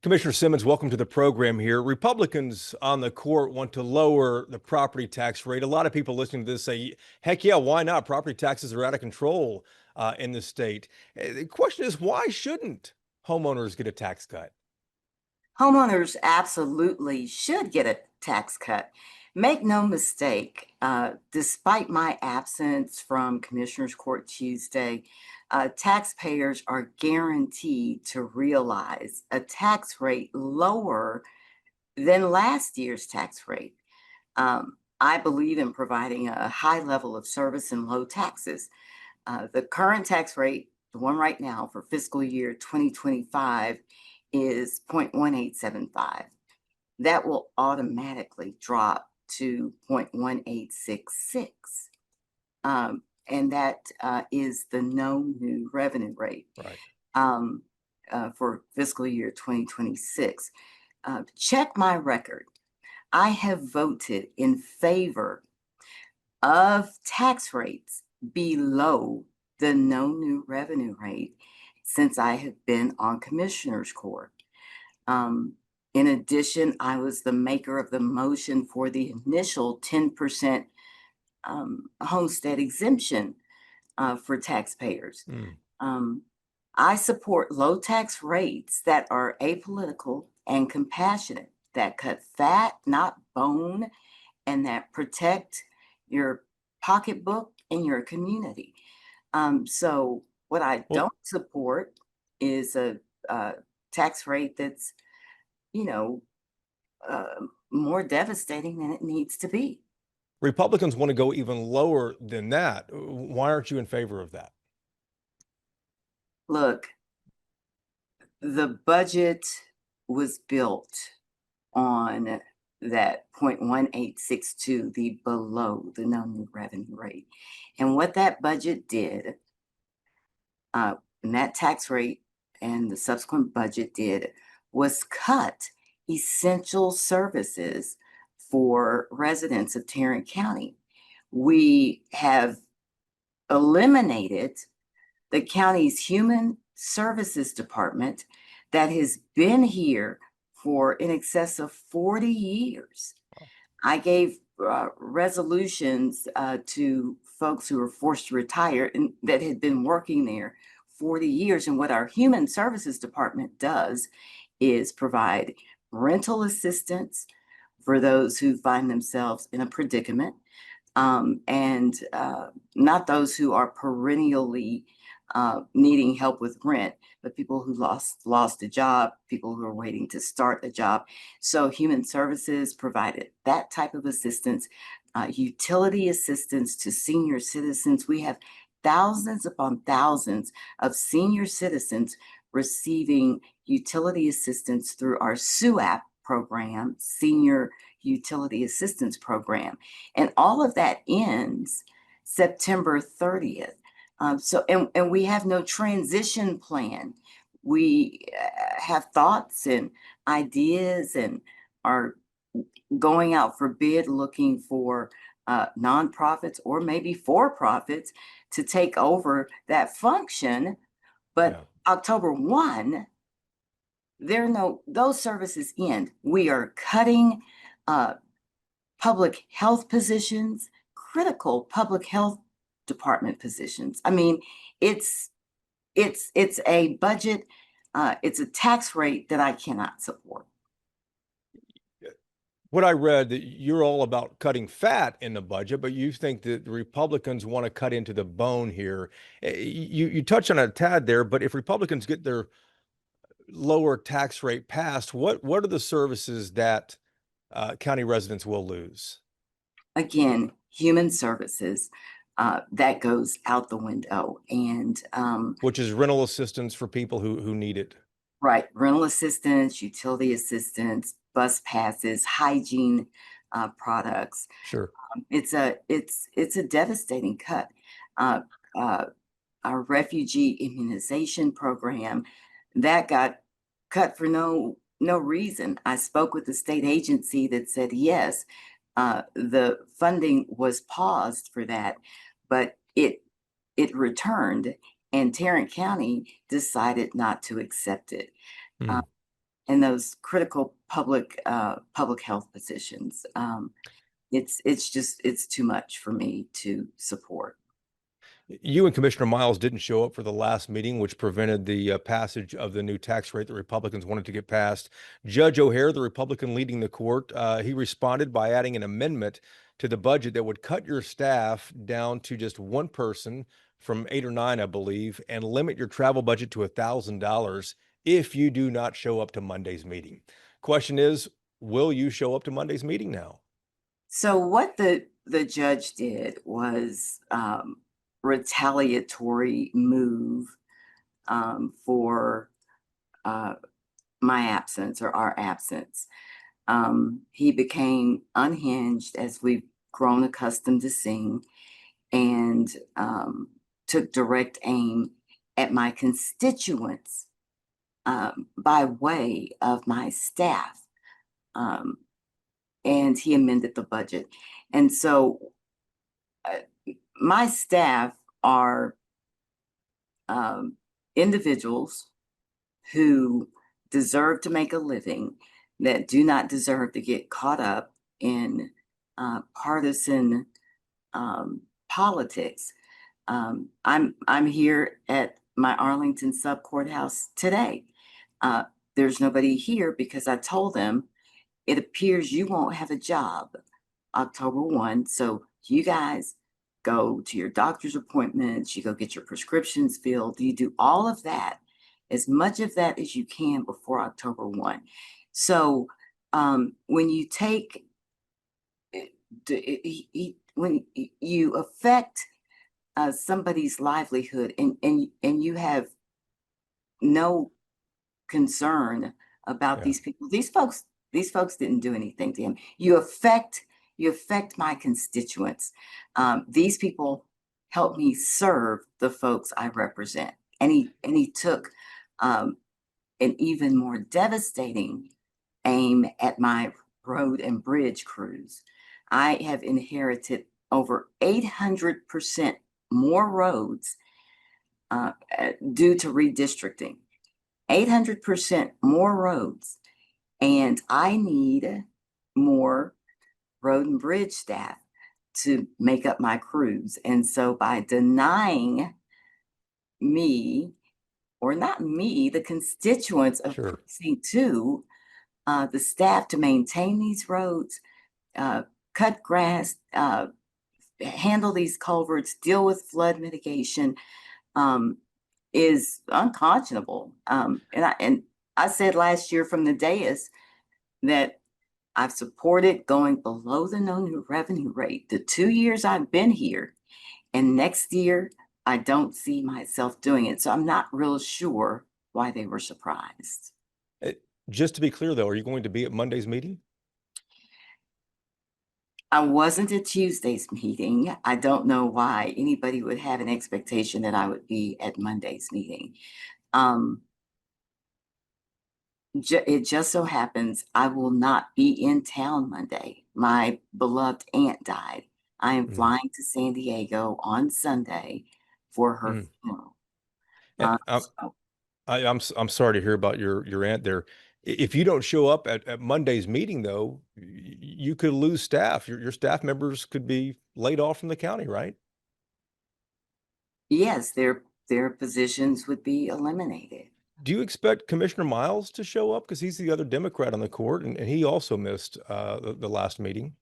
Commissioner Simmons, welcome to the program here. Republicans on the court want to lower the property tax rate. A lot of people listening to this say, heck yeah, why not? Property taxes are out of control in the state. The question is, why shouldn't homeowners get a tax cut? Homeowners absolutely should get a tax cut. Make no mistake, despite my absence from Commissioner's Court Tuesday, taxpayers are guaranteed to realize a tax rate lower than last year's tax rate. I believe in providing a high level of service and low taxes. The current tax rate, the one right now for fiscal year 2025, is 0.1875. That will automatically drop to 0.1866. And that is the no new revenue rate Right. for fiscal year 2026. Check my record. I have voted in favor of tax rates below the no new revenue rate since I have been on Commissioner's Court. In addition, I was the maker of the motion for the initial 10% homestead exemption for taxpayers. I support low tax rates that are apolitical and compassionate, that cut fat, not bone, and that protect your pocketbook and your community. So what I Well, don't support is a tax rate that's, you know, more devastating than it needs to be. Republicans want to go even lower than that. Why aren't you in favor of that? Look, the budget was built on that 0.1862, the below the no new revenue rate. And what that budget did, and that tax rate and the subsequent budget did, was cut essential services for residents of Tarrant County. We have eliminated the county's Human Services Department that has been here for in excess of 40 years. I gave resolutions to folks who were forced to retire and that had been working there 40 years. And what our Human Services Department does is provide rental assistance for those who find themselves in a predicament, and not those who are perennially needing help with rent, but people who lost a job, people who are waiting to start a job. So Human Services provided that type of assistance, utility assistance to senior citizens. We have thousands upon thousands of senior citizens receiving utility assistance through our SUAP program, Senior Utility Assistance Program. And all of that ends September 30th. And we have no transition plan. We have thoughts and ideas and are going out for bid looking for nonprofits or maybe for-profits to take over that function. But Yeah. October 1, those services end. We are cutting public health positions, critical public health department positions. I mean, it's a budget, it's a tax rate that I cannot support. What I read, that you're all about cutting fat in the budget, but you think that the Republicans want to cut into the bone here. You touched on it a tad there, but if Republicans get their lower tax rate passed, what are the services that county residents will lose? Again, human services, that goes out the window. And Which is rental assistance for people who need it. right, rental assistance, utility assistance, bus passes, hygiene products. Sure. It's a devastating cut. Uh, uh, our refugee immunization program that got cut for no reason. I spoke with the state agency that said yes, the funding was paused for that, but it returned, and Tarrant County decided not to accept it. Uh, Hmm. in those critical public health positions. It's too much for me to support. You and Commissioner Miles didn't show up for the last meeting, which prevented the passage of the new tax rate that Republicans wanted to get passed. Judge O'Hare, the Republican leading the court, he responded by adding an amendment to the budget that would cut your staff down to just one person from 8 or 9, I believe, and limit your travel budget to $1,000 if you do not show up to Monday's meeting. Question is, will you show up to Monday's meeting now? So what the judge did was retaliatory move for my absence or our absence. He became unhinged, as we've grown accustomed to seeing, and took direct aim at my constituents by way of my staff. And he amended the budget. And so my staff are individuals who deserve to make a living, that do not deserve to get caught up in partisan politics. I'm here at my Arlington sub courthouse today. There's nobody here because I told them it appears you won't have a job October 1. So you guys go to your doctor's appointments, you go get your prescriptions filled, you do all of that, as much of that as you can before October 1. So when you take, when you affect somebody's livelihood and you have no concern about these people, these folks didn't do anything to him. You affect my constituents. These people help me serve the folks I represent. And he took an even more devastating aim at my road and bridge crews. I have inherited over 800% more roads due to redistricting. 800% more roads. And I need more road and bridge staff to make up my crews. And so by denying me, or not me, the constituents of Precinct 2, the staff to maintain these roads, cut grass, handle these culverts, deal with flood mitigation, is unconscionable. And I said last year from the dais that I've supported going below the no new revenue rate the 2 years I've been here, and next year I don't see myself doing it. So I'm not real sure why they were surprised. Just to be clear, though, are you going to be at Monday's meeting? I wasn't at Tuesday's meeting. I don't know why anybody would have an expectation that I would be at Monday's meeting. It just so happens I will not be in town Monday. My beloved aunt died. I am flying to San Diego on Sunday for her funeral. And I'm sorry to hear about your aunt there. If you don't show up at Monday's meeting, though, you could lose staff. Your staff members could be laid off from the county, right? Yes, their positions would be eliminated. Do you expect Commissioner Miles to show up? Because he's the other Democrat on the court, and he also missed the last meeting.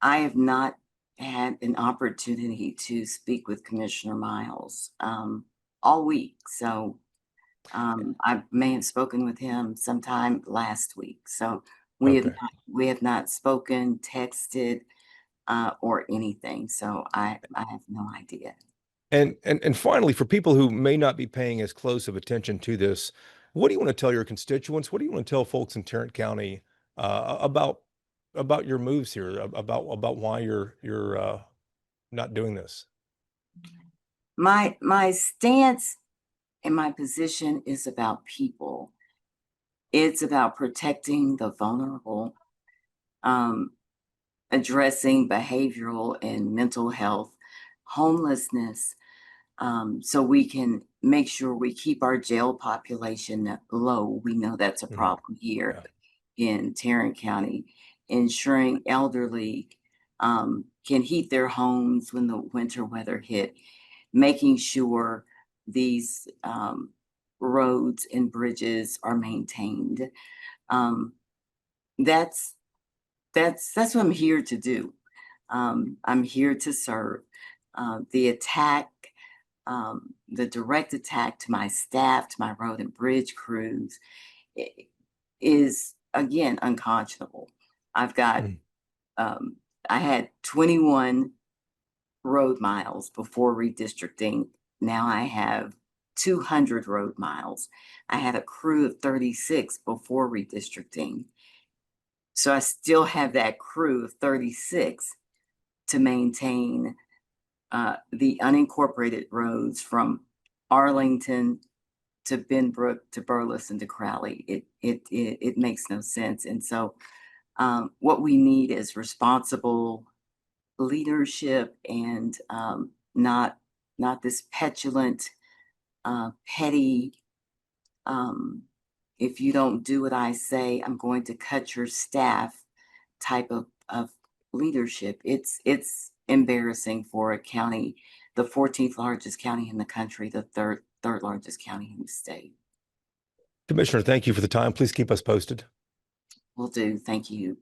I have not had an opportunity to speak with Commissioner Miles all week. So I may have spoken with him sometime last week. So we have not spoken, texted, or anything. So I have no idea. And finally, for people who may not be paying as close of attention to this, what do you want to tell your constituents? What do you want to tell folks in Tarrant County about your moves here, about why you're not doing this? My stance and my position is about people. It's about protecting the vulnerable, addressing behavioral and mental health, homelessness, so we can make sure we keep our jail population low. We know that's a Mhm. problem here Yeah. in Tarrant County. Ensuring elderly can heat their homes when the winter weather hit. Making sure these roads and bridges are maintained. Um, that's that's what I'm here to do. I'm here to serve. The attack, the direct attack to my staff, to my road and bridge crews, is again unconscionable. I've got, Mm. I had 21 road miles before redistricting. Now I have 200 road miles. I had a crew of 36 before redistricting. So I still have that crew of 36 to maintain the unincorporated roads from Arlington to Benbrook to Burleson to Crowley. It makes no sense. And so what we need is responsible leadership and not this petulant, petty, if you don't do what I say, I'm going to cut your staff type of leadership. It's embarrassing for a county, the 14th largest county in the country, the third largest county in the state. Commissioner, thank you for the time. Please keep us posted. Will do. Thank you.